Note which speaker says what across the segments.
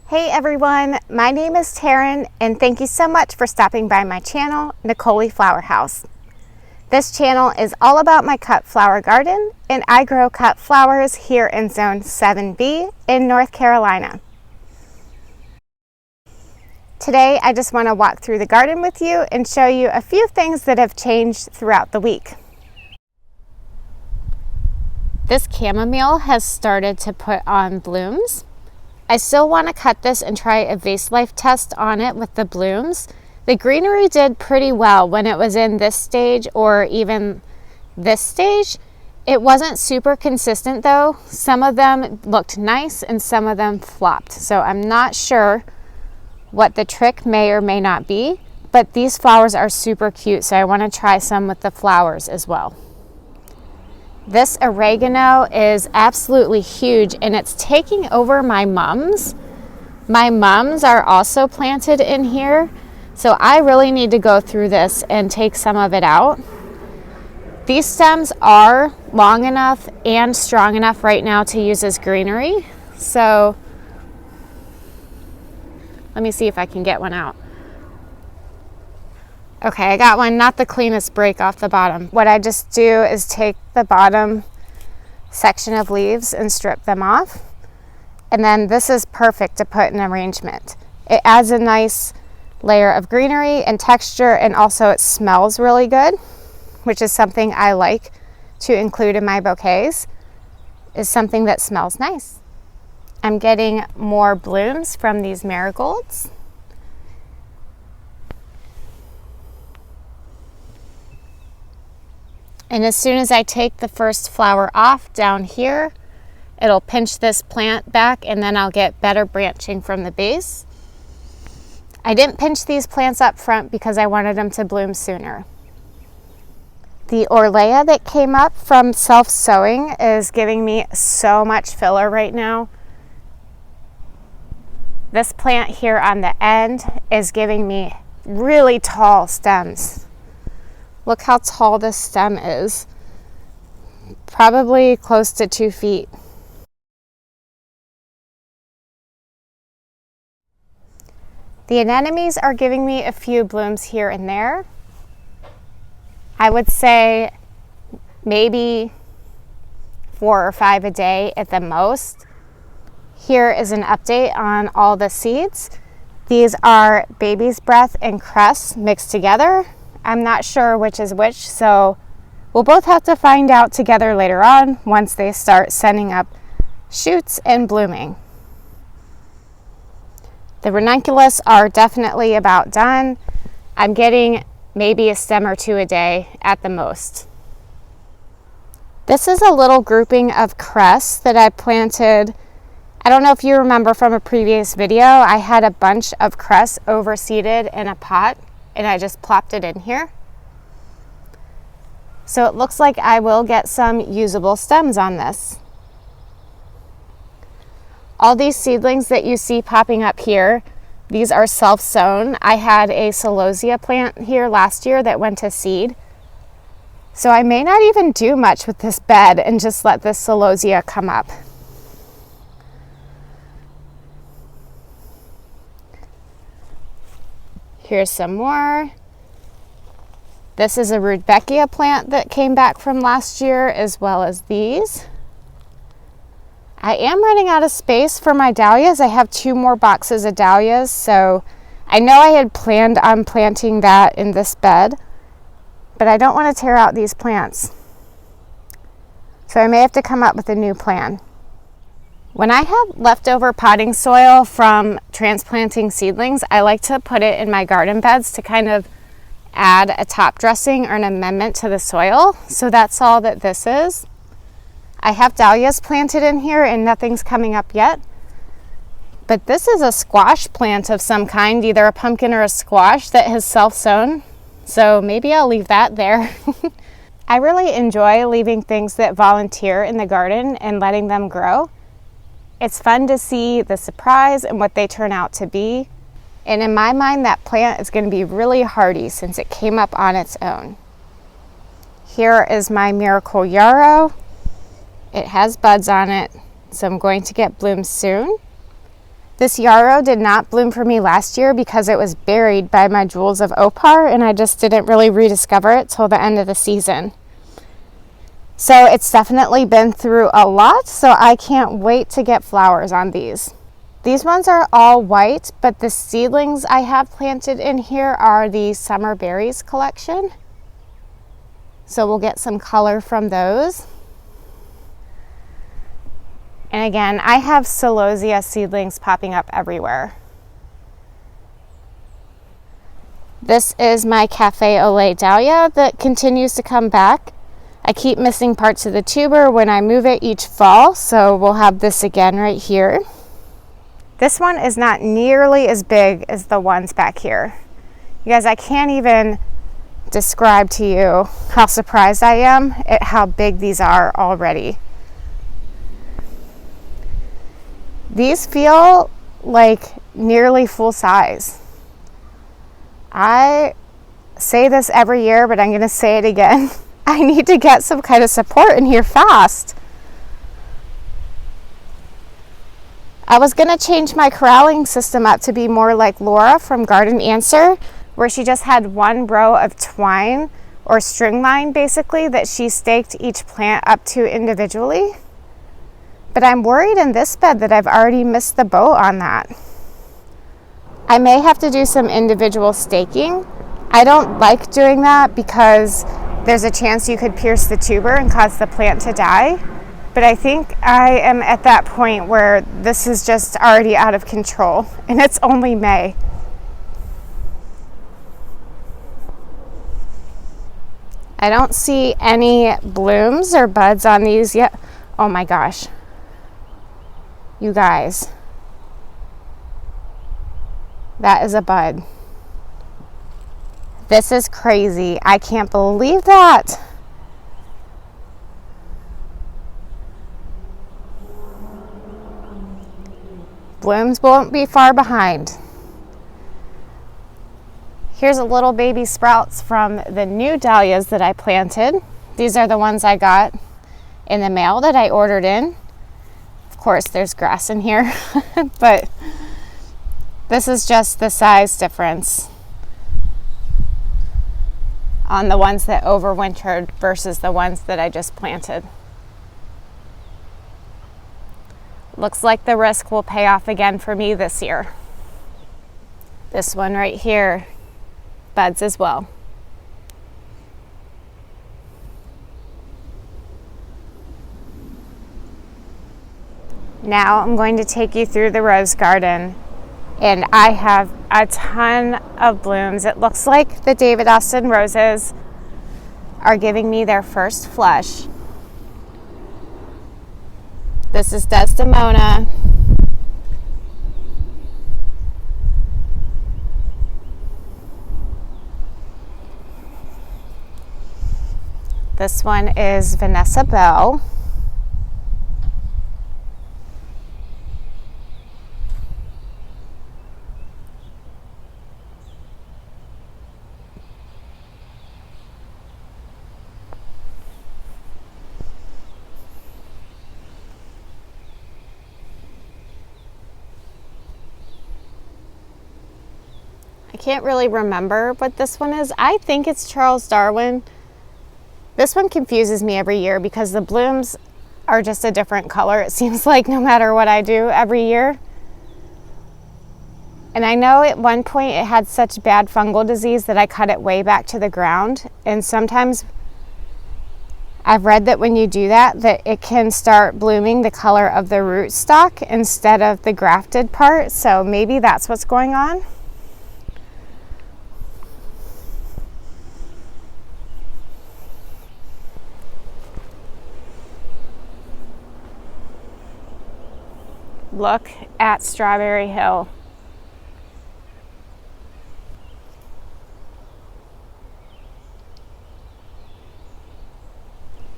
Speaker 1: Hey everyone, my name is Taryn and thank you so much for stopping by my channel, Nicole Flower House. This channel is all about my cut flower garden and I grow cut flowers here in Zone 7B in North Carolina. Today I just want to walk through the garden with you and show you a few things that have changed throughout the week. This chamomile has started to put on blooms. I still want to cut this and try a vase life test on it with the blooms. The greenery did pretty well when it was in this stage or even this stage. It wasn't super consistent though. Some of them looked nice and some of them flopped. So I'm not sure what the trick may or may not be, but these flowers are super cute. So I want to try some with the flowers as well. This oregano is absolutely huge and it's taking over my mums. My mums are also planted in here, so I really need to go through this and take some of it out. These stems are long enough and strong enough right now to use as greenery, so let me see if I can get one out. Okay, I got one, not the cleanest break off the bottom. What I just do is take the bottom section of leaves and strip them off. And then this is perfect to put in arrangement. It adds a nice layer of greenery and texture, and also it smells really good, which is something I like to include in my bouquets, is something that smells nice. I'm getting more blooms from these marigolds. And as soon as I take the first flower off down here, it'll pinch this plant back and then I'll get better branching from the base. I didn't pinch these plants up front because I wanted them to bloom sooner. The Orlea that came up from self-sowing is giving me so much filler right now. This plant here on the end is giving me really tall stems. Look how tall this stem is. Probably close to 2 feet. The anemones are giving me a few blooms here and there. I would say maybe 4 or 5 a day at the most. Here is an update on all the seeds. These are baby's breath and crest mixed together. I'm not sure which is which, so we'll both have to find out together later on once they start sending up shoots and blooming. The ranunculus are definitely about done. I'm getting maybe a stem or 2 a day at the most. This is a little grouping of crest that I planted. I don't know if you remember from a previous video, I had a bunch of crest overseeded in a pot and I just plopped it in here. So it looks like I will get some usable stems on this. All these seedlings that you see popping up here, these are self-sown. I had a celosia plant here last year that went to seed. So I may not even do much with this bed and just let this celosia come up. Here's some more. This is a Rudbeckia plant that came back from last year, as well as these. I am running out of space for my dahlias. I have 2 more boxes of dahlias, so I know I had planned on planting that in this bed, but I don't want to tear out these plants. So I may have to come up with a new plan. When I have leftover potting soil from transplanting seedlings, I like to put it in my garden beds to kind of add a top dressing or an amendment to the soil. So that's all that this is. I have dahlias planted in here and nothing's coming up yet. But this is a squash plant of some kind, either a pumpkin or a squash that has self-sown. So maybe I'll leave that there. I really enjoy leaving things that volunteer in the garden and letting them grow. It's fun to see the surprise and what they turn out to be. And in my mind, that plant is going to be really hardy since it came up on its own. Here is my miracle yarrow. It has buds on it, so I'm going to get blooms soon. This Yarrow did not bloom for me last year because it was buried by my Jewels of Opar, and I just didn't really rediscover it till the end of the season. So it's definitely been through a lot, so I can't wait to get flowers on these. These ones are all white, but the seedlings I have planted in here are the Summer Berries collection. So we'll get some color from those. And again, I have celosia seedlings popping up everywhere. This is my Cafe au lait dahlia that continues to come back. I keep missing parts of the tuber when I move it each fall, so we'll have this again right here. This one is not nearly as big as the ones back here. You guys, I can't even describe to you how surprised I am at how big these are already. These feel like nearly full size. I say this every year, but I'm going to say it again. I need to get some kind of support in here fast. I was going to change my corralling system up to be more like Laura from Garden Answer, where she just had one row of twine or string line basically that she staked each plant up to individually. But I'm worried in this bed that I've already missed the boat on that. I may have to do some individual staking. I don't like doing that because there's a chance you could pierce the tuber and cause the plant to die. But I think I am at that point where this is just already out of control, and it's only May. I don't see any blooms or buds on these yet. Oh my gosh. You guys. That is a bud. This is crazy. I can't believe that. Blooms won't be far behind. Here's a little baby sprouts from the new dahlias that I planted. These are the ones I got in the mail that I ordered in. Of course, there's grass in here, but this is just the size difference on the ones that overwintered versus the ones that I just planted. Looks like the risk will pay off again for me this year. This one right here, buds as well. Now I'm going to take you through the rose garden, and I have a ton of blooms. It looks like the David Austin roses are giving me their first flush. This is Desdemona. This one is Vanessa Bell. I can't really remember what this one is. I think it's Charles Darwin. This one confuses me every year because the blooms are just a different color, it seems like, no matter what I do every year. And I know at one point it had such bad fungal disease that I cut it way back to the ground. And sometimes I've read that when you do that, that it can start blooming the color of the rootstock instead of the grafted part. So maybe that's what's going on. Look at Strawberry Hill.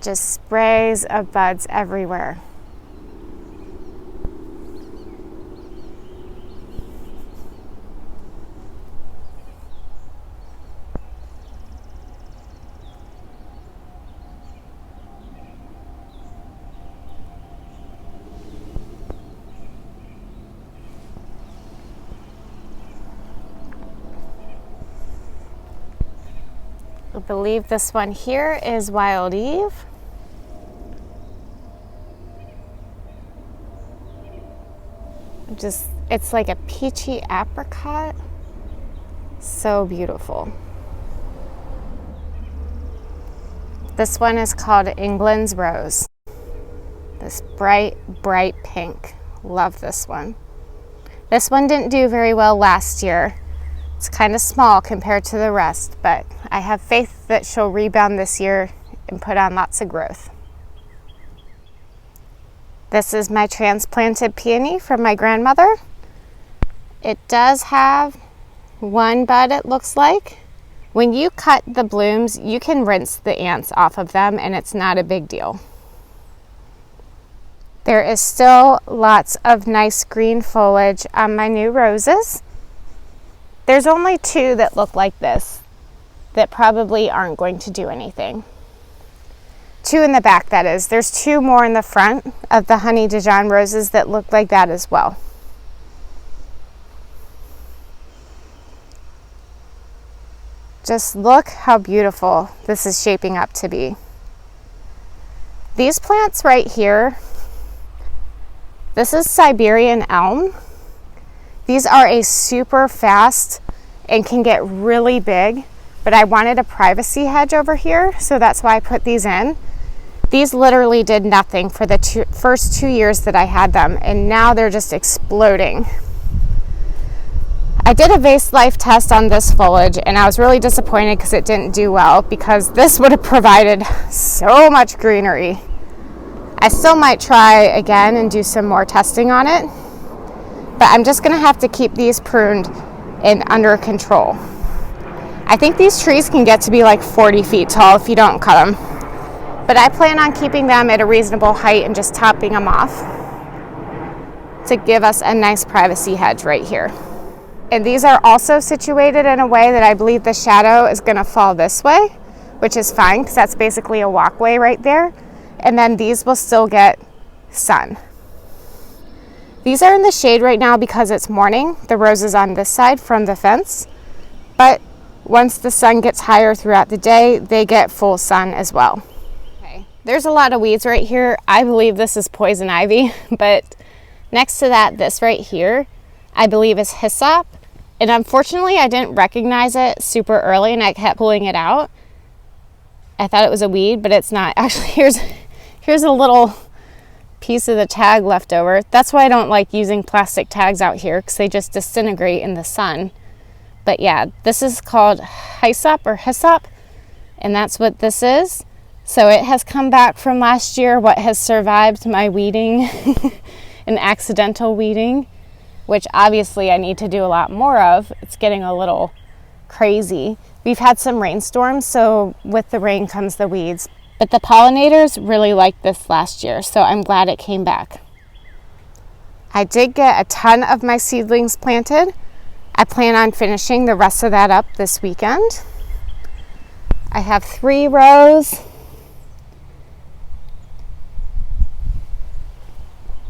Speaker 1: Just sprays of buds everywhere. I believe this one here is Wild Eve. It's like a peachy apricot. So beautiful. This one is called England's Rose. This bright, bright pink. Love this one. This one didn't do very well last year. It's kind of small compared to the rest, but I have faith that she'll rebound this year and put on lots of growth. This is my transplanted peony from my grandmother. It does have one bud, it looks like. When you cut the blooms, you can rinse the ants off of them and it's not a big deal. There is still lots of nice green foliage on my new roses. There's only 2 that look like this that probably aren't going to do anything. 2 in the back, that is. There's 2 more in the front of the Honey Dijon roses that look like that as well. Just look how beautiful this is shaping up to be. These plants right here, this is Siberian elm. These are a super fast and can get really big, but I wanted a privacy hedge over here, so that's why I put these in. These literally did nothing for the first 2 years that I had them, and now they're just exploding. I did a vase life test on this foliage, and I was really disappointed because it didn't do well, because this would have provided so much greenery. I still might try again and do some more testing on it, but I'm just going to have to keep these pruned and under control. I think these trees can get to be like 40 feet tall if you don't cut them. But I plan on keeping them at a reasonable height and just topping them off to give us a nice privacy hedge right here. And these are also situated in a way that I believe the shadow is going to fall this way, which is fine because that's basically a walkway right there. And then these will still get sun. These are in the shade right now because it's morning. The roses on this side from the fence. But once the sun gets higher throughout the day, they get full sun as well. Okay. There's a lot of weeds right here. I believe this is poison ivy, but next to that, this right here, I believe is hyssop. And unfortunately, I didn't recognize it super early and I kept pulling it out. I thought it was a weed, but it's not. Actually, here's a little piece of the tag left over. That's why I don't like using plastic tags out here, because they just disintegrate in the sun. But yeah, this is called hyssop or hyssop, and that's what this is. So it has come back from last year, what has survived my weeding and accidental weeding, which obviously I need to do a lot more of. It's getting a little crazy. We've had some rainstorms, so with the rain comes the weeds. But the pollinators really liked this last year, so I'm glad it came back. I did get a ton of my seedlings planted. I plan on finishing the rest of that up this weekend. I have 3 rows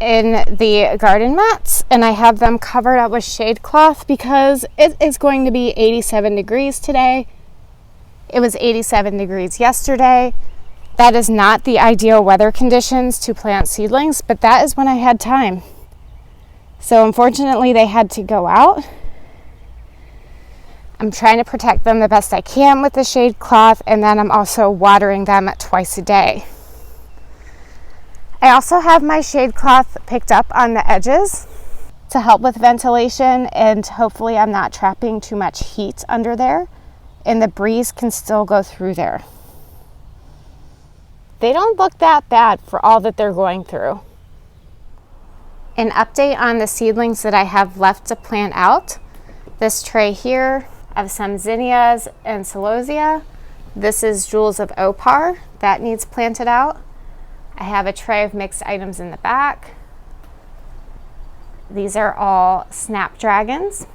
Speaker 1: in the garden mats, and I have them covered up with shade cloth because it is going to be 87 degrees today. It was 87 degrees yesterday. That is not the ideal weather conditions to plant seedlings, but that is when I had time. So unfortunately, they had to go out. I'm trying to protect them the best I can with the shade cloth, and then I'm also watering them twice a day. I also have my shade cloth picked up on the edges to help with ventilation, and hopefully I'm not trapping too much heat under there, and the breeze can still go through there. They don't look that bad for all that they're going through. An update on the seedlings that I have left to plant out. This tray here of some zinnias and celosia. This is Jewels of Opar. That needs planted out. I have a tray of mixed items in the back. These are all Snapdragons.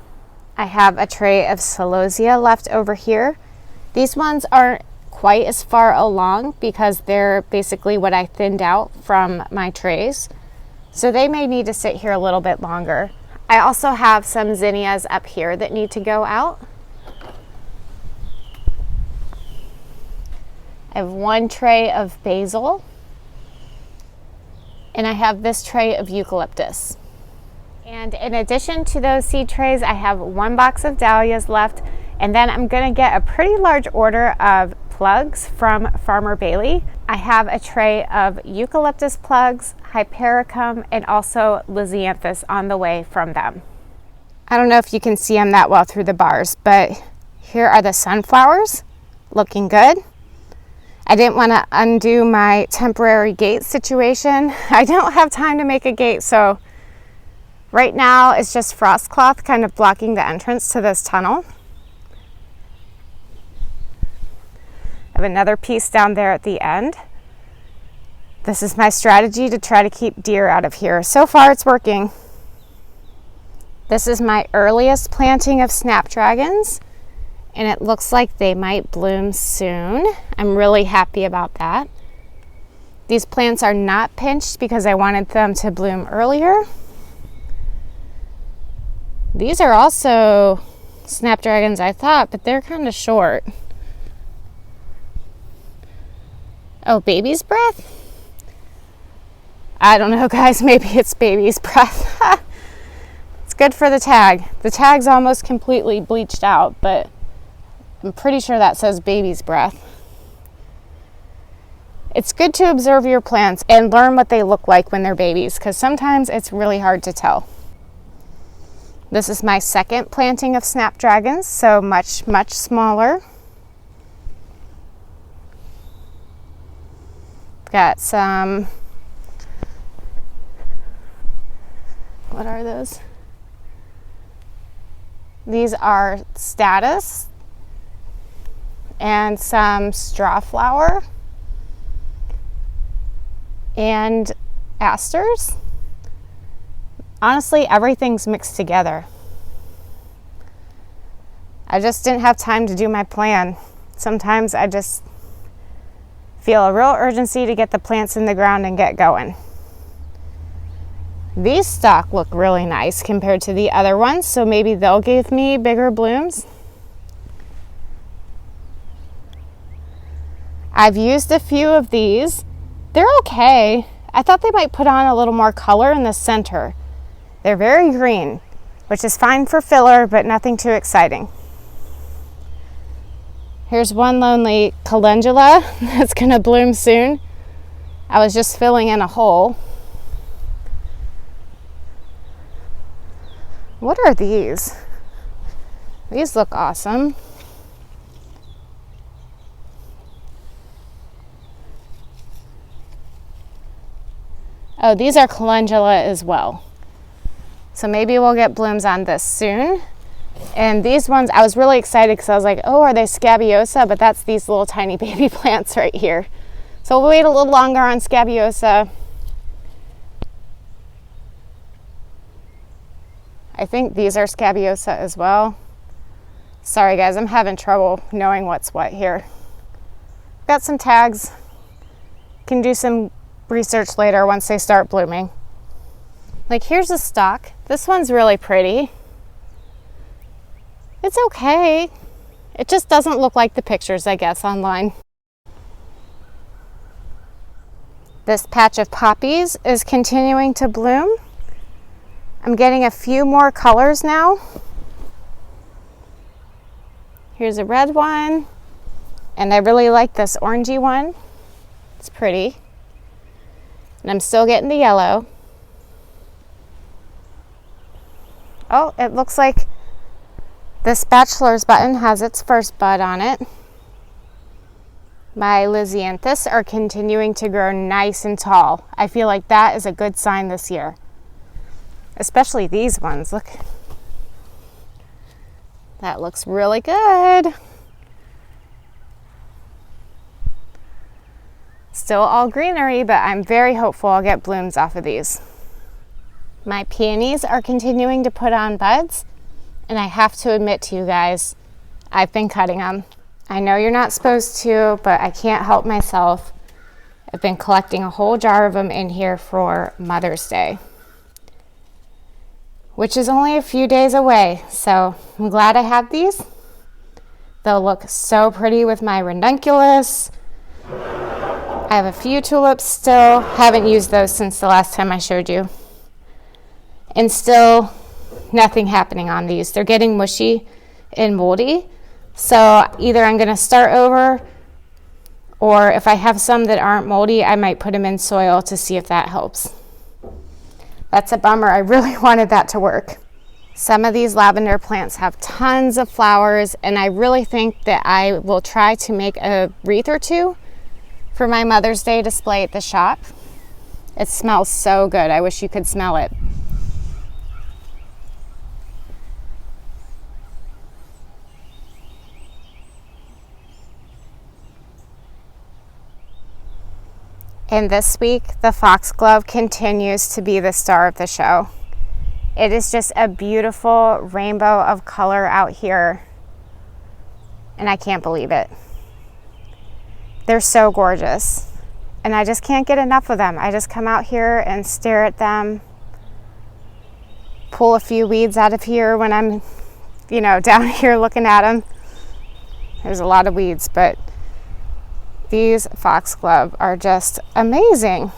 Speaker 1: I have a tray of celosia left over here. These ones aren't quite as far along because they're basically what I thinned out from my trays. So they may need to sit here a little bit longer. I also have some zinnias up here that need to go out. I have one tray of basil, and I have this tray of eucalyptus. And in addition to those seed trays, I have one box of dahlias left, and then I'm gonna get a pretty large order of plugs from Farmer Bailey. I have a tray of eucalyptus plugs, hypericum, and also Lizianthus on the way from them. I don't know if you can see them that well through the bars, but here are the sunflowers, looking good. I didn't want to undo my temporary gate situation. I don't have time to make a gate, so right now it's just frost cloth kind of blocking the entrance to this tunnel. I have another piece down there at the end. This is my strategy to try to keep deer out of here. So far it's working. This is my earliest planting of Snapdragons, and it looks like they might bloom soon. I'm really happy about that. These plants are not pinched because I wanted them to bloom earlier. These are also Snapdragons, I thought, but they're kind of short. Oh, baby's breath? I don't know, guys. Maybe it's baby's breath. It's good for the tag. The tag's almost completely bleached out, but I'm pretty sure that says baby's breath. It's good to observe your plants and learn what they look like when they're babies, because sometimes it's really hard to tell. This is my second planting of Snapdragons, so much, much smaller. Got some, what are those? These are status and some straw flower and asters. Honestly, everything's mixed together. I just didn't have time to do my plan. Sometimes I just feel a real urgency to get the plants in the ground and get going. These stalk look really nice compared to the other ones, so maybe they'll give me bigger blooms. I've used a few of these. They're okay. I thought they might put on a little more color in the center. They're very green, which is fine for filler, but nothing too exciting. Here's one lonely calendula that's gonna bloom soon. I was just filling in a hole. What are these? These look awesome. Oh, these are calendula as well. So maybe we'll get blooms on this soon. And these ones, I was really excited because I was like, oh, are they scabiosa? But that's these little tiny baby plants right here. So we'll wait a little longer on scabiosa. I think these are scabiosa as well. Sorry guys, I'm having trouble knowing what's what here. Got some tags. Can do some research later once they start blooming. Like here's a stalk. This one's really pretty. It's okay. It just doesn't look like the pictures, I guess, online. This patch of poppies is continuing to bloom. I'm getting a few more colors now. Here's a red one, and I really like this orangey one. It's pretty. And I'm still getting the yellow. Oh, it looks like this bachelor's button has its first bud on it. My Lizianthus are continuing to grow nice and tall. I feel like that is a good sign this year. Especially these ones, look. That looks really good. Still all greenery, but I'm very hopeful I'll get blooms off of these. My peonies are continuing to put on buds, and I have to admit to you guys, I've been cutting them. I know you're not supposed to, but I can't help myself. I've been collecting a whole jar of them in here for Mother's Day, which is only a few days away, so I'm glad I have these. They'll look so pretty with my ranunculus, I have a few tulips still, haven't used those since the last time I showed you. And still nothing happening on these. They're getting mushy and moldy. So either I'm gonna start over, or if I have some that aren't moldy, I might put them in soil to see if that helps. That's a bummer. I really wanted that to work. Some of these lavender plants have tons of flowers, and I really think that I will try to make a wreath or two for my Mother's Day display at the shop. It smells so good. I wish you could smell it. And this week, the Foxglove continues to be the star of the show. It is just a beautiful rainbow of color out here, and I can't believe it. They're so gorgeous, and I just can't get enough of them. I just come out here and stare at them, pull a few weeds out of here when I'm, down here looking at them. There's a lot of weeds, but these Foxglove are just amazing.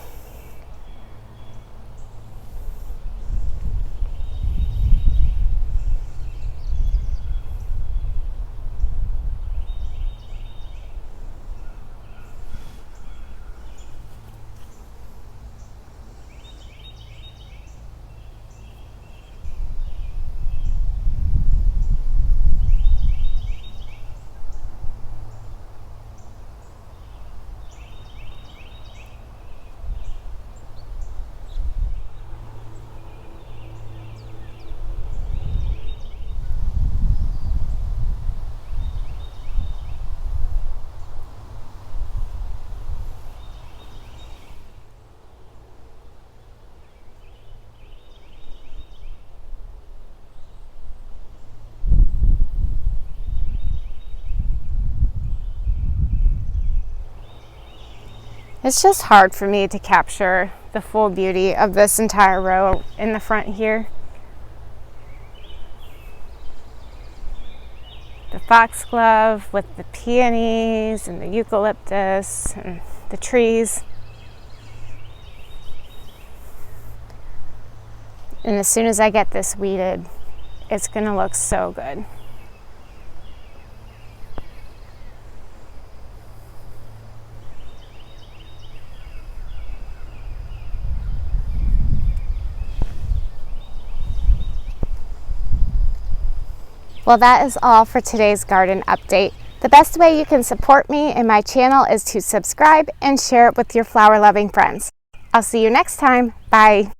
Speaker 1: It's just hard for me to capture the full beauty of this entire row in the front here. The Foxglove with the peonies and the eucalyptus and the trees. And as soon as I get this weeded, it's gonna look so good. Well, that is all for today's garden update. The best way you can support me and my channel is to subscribe and share it with your flower loving friends. I'll see you next time. Bye.